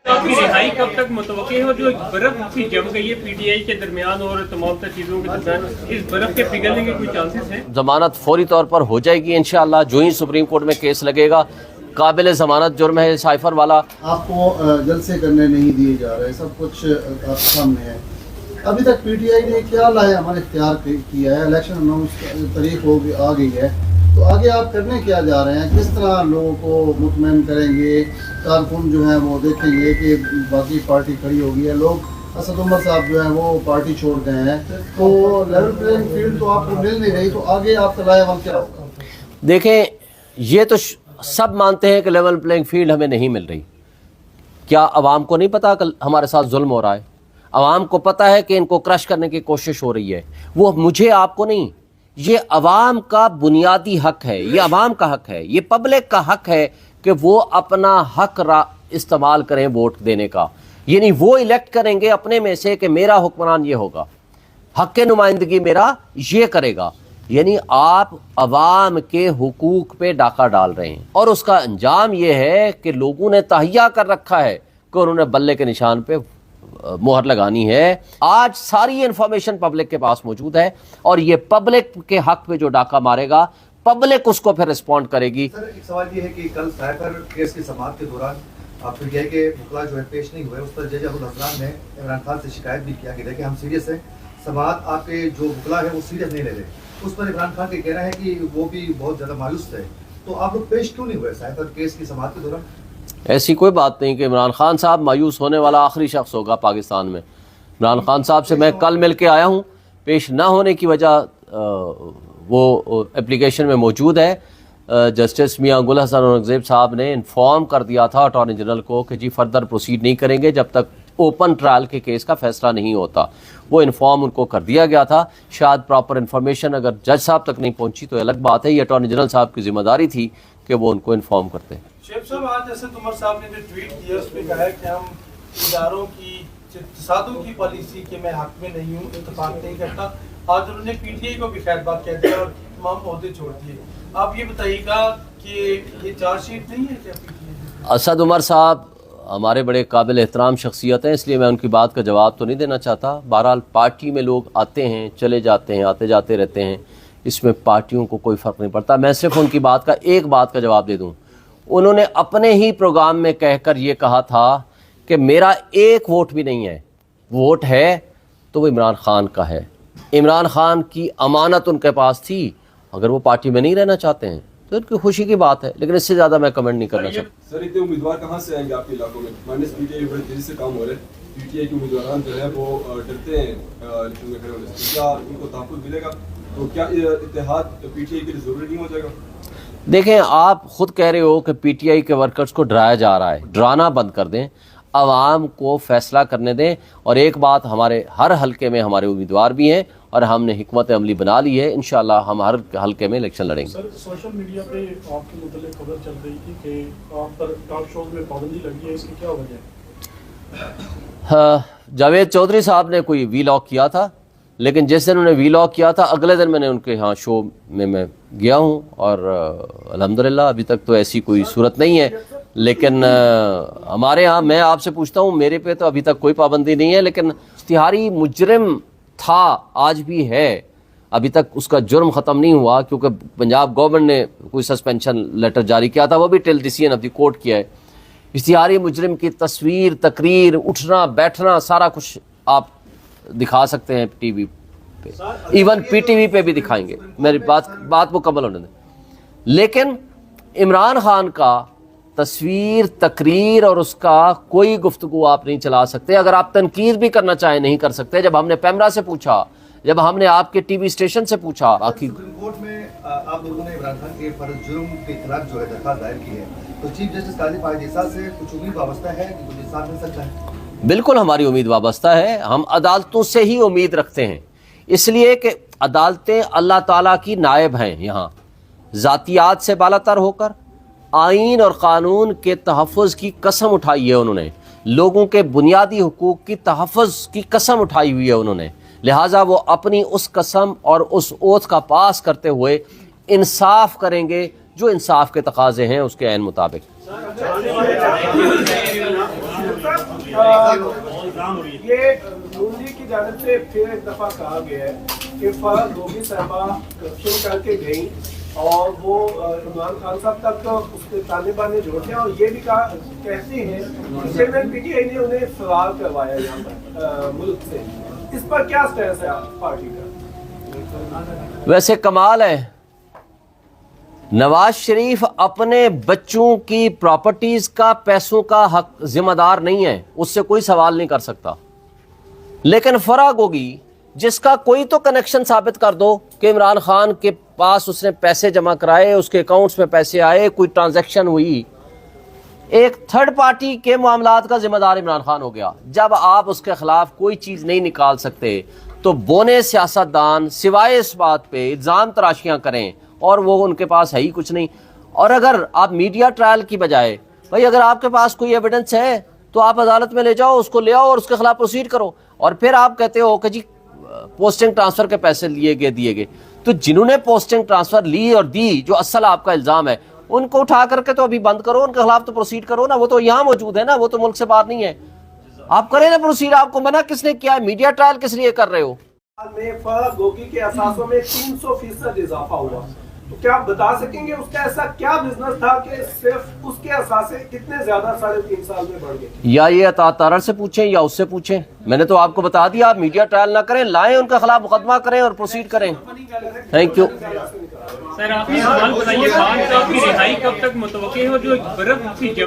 आपकी रिहाई कब तक मुतवक्की है? और जो बर्फ की जम गई है पीटीआई के दरमियान और तमाम चीज़ों के दरमियान, इस बर्फ के पिघलने के कोई चांसेस हैं? जमानत फौरी तौर पर हो जाएगी इंशाअल्लाह। जो ही सुप्रीम कोर्ट में केस लगेगा, काबिल जमानत जुर्म है साइफर वाला। आपको जलसे करने नहीं दिए जा रहे, सब कुछ आपके सामने है। अभी तक पीटीआई ने क्या लाया हमारे इख्तियार किया है, इलेक्शन अनाउंस तारीख आ गई है, तो आगे आप करने क्या जा रहे हैं? किस तरह लोगों को मुतमईन करेंगे? कारकुन जो है वो देखेंगे कि बाकी पार्टी खड़ी होगी है, लोग असद उमर साहब जो है वो पार्टी छोड़ गए हैं, तो लेवल प्लेइंग फील्ड तो आपको मिल नहीं रही, तो आगे आपका लाएवल क्या होगा? देखें, ये तो सब मानते हैं कि लेवल प्लेइंग फील्ड हमें नहीं मिल रही। क्या अवाम को नहीं पता कि हमारे साथ जुल्म हो रहा है? अवाम को पता है कि इनको क्रश करने की कोशिश हो रही है। वो मुझे आपको नहीं, ये अवाम का बुनियादी हक है, ये अवाम का हक है, ये पब्लिक का हक है कि वो अपना हक इस्तेमाल करें वोट देने का। यानी वो इलेक्ट करेंगे अपने में से कि मेरा हुक्मरान ये होगा, हक के नुमाइंदगी मेरा ये करेगा। यानी आप अवाम के हुकूक पे डाका डाल रहे हैं, और उसका अंजाम ये है कि लोगों ने तहैया कर रखा है कि उन्होंने बल्ले के निशान पे मोहर लगानी है। आज सारी इंफॉर्मेशन पब्लिक के पास मौजूद है, और ये पब्लिक के हक पे जो डाका मारेगा, पब्लिक उसको फिर रिस्पॉन्ड करेगी। सर, एक सवाल ये है कि कल साइफर केस की समाअत के दौरान पीटीआई के वकला जो है पेश नहीं हुए, उस पर जज अबुल हसनान ने इमरान खान से शिकायत भी किया कि देखिए हम सीरियस हैं, समाअत आपके जो वकला है वो सीरियस नहीं ले रहे। उस पर इमरान खान के कहना है कि वो भी बहुत ज़्यादा मायूस थे, तो आप लोग पेश क्यों नहीं हुए साइफर केस की समाअत के दौरान? ऐसी कोई बात नहीं कि इमरान खान साहब मायूस होने वाला आखिरी शख्स होगा पाकिस्तान में। इमरान खान साहब से मैं कल मिल के आया हूँ, पेश ना होने की वजह वो एप्लीकेशन में मौजूद है। जस्टिस मियां गुल हसन औरंगज़ेब साहब ने इन्फॉर्म कर दिया था अटॉर्नी जनरल को कि जी फर्दर प्रोसीड नहीं करेंगे जब तक ओपन ट्रायल के केस का फैसला नहीं होता। वो इन्फॉर्म उनको कर दिया गया था। शायद प्रॉपर इन्फॉर्मेशन अगर जज साहब तक नहीं पहुंची तो अलग बात है, ये अटॉर्नी जनरल साहब की जिम्मेदारी थी कि वो उनको इन्फॉर्म करते हैं। शेख साहब, आज जैसे उमर साहब ने जो ट्वीट किया उसमें कहा है कि हम इदारों की तसादुम की पॉलिसी के मैं हक में नहीं हूँ, इत्तेफाक नहीं करता। आज उन्होंने पीटीआई को भी खैर बात कह दिया और तमाम ओहदे छोड़ दिए। आप ये बताइएगा कि ये चार्जशीट नहीं है क्या पीटीआई? असद उमर साहब हमारे बड़े काबिल एहतराम शख्सियत हैं, इसलिए मैं उनकी बात का जवाब तो नहीं देना चाहता। बहरहाल पार्टी में लोग आते हैं, चले जाते हैं, आते जाते रहते हैं, इसमें पार्टियों को कोई फ़र्क नहीं पड़ता। मैं सिर्फ उनकी बात का एक बात का जवाब दे दूं। उन्होंने अपने ही प्रोग्राम में कहकर ये कहा था कि मेरा एक वोट भी नहीं है, वोट है तो वो इमरान खान का है। इमरान खान की अमानत उनके पास थी, अगर वो पार्टी में नहीं रहना चाहते हैं तो उनकी खुशी की बात है, लेकिन इससे ज़्यादा मैं कमेंट नहीं करना चाहता। सर, इतने उम्मीदवार कहाँ से आएंगे आपके इलाकों में? माइनस पीटीआई बड़े तेजी से काम हो रहे हैं, पीटीआई के उम्मीदवार जो है वो डरते हैं इलेक्शन में खड़े होने से, क्या उनको तहफ़्फ़ुज़ मिलेगा? तो क्या इत्तेहाद पीटीआई के लिए ज़रूरी नहीं हो जाएगा? देखें, आप खुद कह रहे हो कि पीटीआई के वर्कर्स को डराया जा रहा है, डराना बंद कर दें, आवाम को फैसला करने दें। और एक बात, हमारे हर हलके में हमारे उम्मीदवार भी हैं और हमने हिकमत अमली बना ली है, इंशाअल्लाह हम हर हलके में इलेक्शन लड़ेंगे। सर, सोशल मीडिया पे आपके मुतालिक खबर चल रही थी कि आप पर टॉक शोज में पाबंदी लगी है, इसकी क्या वजह है? जावेद चौधरी साहब ने कोई वीलॉग किया था, लेकिन जिस दिन उन्होंने वीलॉग किया था अगले दिन मैंने उनके यहाँ शो में मैं गया हूँ, और अल्हम्दुलिल्लाह अभी तक तो ऐसी कोई सूरत नहीं है। लेकिन हमारे यहाँ, मैं आपसे पूछता हूँ, मेरे पे तो अभी तक कोई पाबंदी नहीं है, लेकिन इश्तिहारी मुजरिम था, आज भी है, अभी तक उसका जुर्म ख़त्म नहीं हुआ, क्योंकि पंजाब गवर्नमेंट ने कोई सस्पेंशन लेटर जारी किया था, वो भी till decision of the court किया है। इश्तिहारी मुजरिम की तस्वीर, तकरीर, उठना बैठना सारा कुछ आप दिखा सकते हैं टीवी पे, इवन पीटीवी पे भी दिखाएंगे। मेरी बात मुकम्मल होने दें। लेकिन इमरान खान का तस्वीर, तकरीर और उसका कोई गुफ्तगू आप नहीं चला सकते। अगर आप तनकीद भी करना चाहें नहीं कर सकते। जब हमने पैमरा से पूछा, जब हमने आपके टीवी स्टेशन से पूछा, आखिर सुप्रीम कोर्ट में आप लोगों ने इमरान खान के फर्ज जुर्म के खिलाफ जो है दरखास्त दायर की है, तो चीफ जस्टिस काजी फायद से कुछ उम्मीद वाबस्ता है कि कुछ इंसाफ मिल सकता है? बिल्कुल हमारी उम्मीद वाबस्ता है। हम अदालतों से ही उम्मीद रखते हैं, इसलिए कि अदालतें अल्लाह ताला की नायब हैं। यहाँ ज़ातियात से बालातर होकर आइन और क़ानून के तहफ़्फ़ुज़ की कसम उठाई है उन्होंने, लोगों के बुनियादी हुकूक की तहफ़्फ़ुज़ की कसम उठाई हुई है उन्होंने। लिहाजा वो अपनी उस कसम और उस ओथ का पास करते हुए इंसाफ करेंगे जो इंसाफ के तकाज़े हैं उसके ऐन मुताबिक। साहब ये नून की जानिब से फिर एक दफा कहा गया है कि फराह गोगी साहबा करप्शन करके गई और वो इमरान खान साहब तक उसके ताने बाने जोड़ते हैं और ये भी कहते हैं कि चेयरमैन पीटीआई ने उन्हें फरार करवाया यहाँ पर मुल्क से। इस पर क्या स्टैंड है पार्टी का? वैसे कमाल है, नवाज शरीफ अपने बच्चों की प्रॉपर्टीज का पैसों का हक जिम्मेदार नहीं है, उससे कोई सवाल नहीं कर सकता। लेकिन फराह गोगी जिसका कोई तो कनेक्शन साबित कर दो कि इमरान खान के पास उसने पैसे जमा कराए, उसके अकाउंट्स में पैसे आए, कोई ट्रांजैक्शन हुई, एक थर्ड पार्टी के मामलात का जिम्मेदार इमरान खान हो गया। जब आप उसके खिलाफ कोई चीज नहीं निकाल सकते तो बोने सियासतदान सिवाय इस बात पे इल्जाम तराशियां करें और वो उनके पास है ही कुछ नहीं। और अगर आप मीडिया ट्रायल की बजाय, भाई अगर आपके पास कोई एविडेंस है तो आप अदालत में ले जाओ, उसको ले आओ और उसके खिलाफ प्रोसीड करो। और फिर आप कहते हो कि जी पोस्टिंग ट्रांसफर के पैसे दिए गए, तो जिन्होंने पोस्टिंग ट्रांसफर ली और दी, जो असल आपका इल्जाम है, उनको उठा करके तो अभी बंद करो, उनके खिलाफ तो प्रोसीड करो ना। वो तो यहाँ मौजूद है ना, वो तो मुल्क से बाहर नहीं है। आप करें ना प्रोसीड, आपको मना किसने किया है? मीडिया ट्रायल किस लिए कर रहे हो? में फराह गोगी के असासों में 300% इजाफा हुआ, तो क्या आप बता सकेंगे उसका ऐसा क्या बिजनेस था कि सिर्फ उसके असासे इतने ज्यादा 3.5 साल में बढ़ गए? या ये अता तारड़ से पूछें या उससे पूछें, मैंने तो आपको बता दिया। आप मीडिया ट्रायल ना करें, लाएं उनके खिलाफ मुकदमा करें और प्रोसीड करें। थैंक यू सर, आप ये सवाल बताइए, खान साहब की रिहाई कब तक मुतवक्के हो? जो बर्फ की जम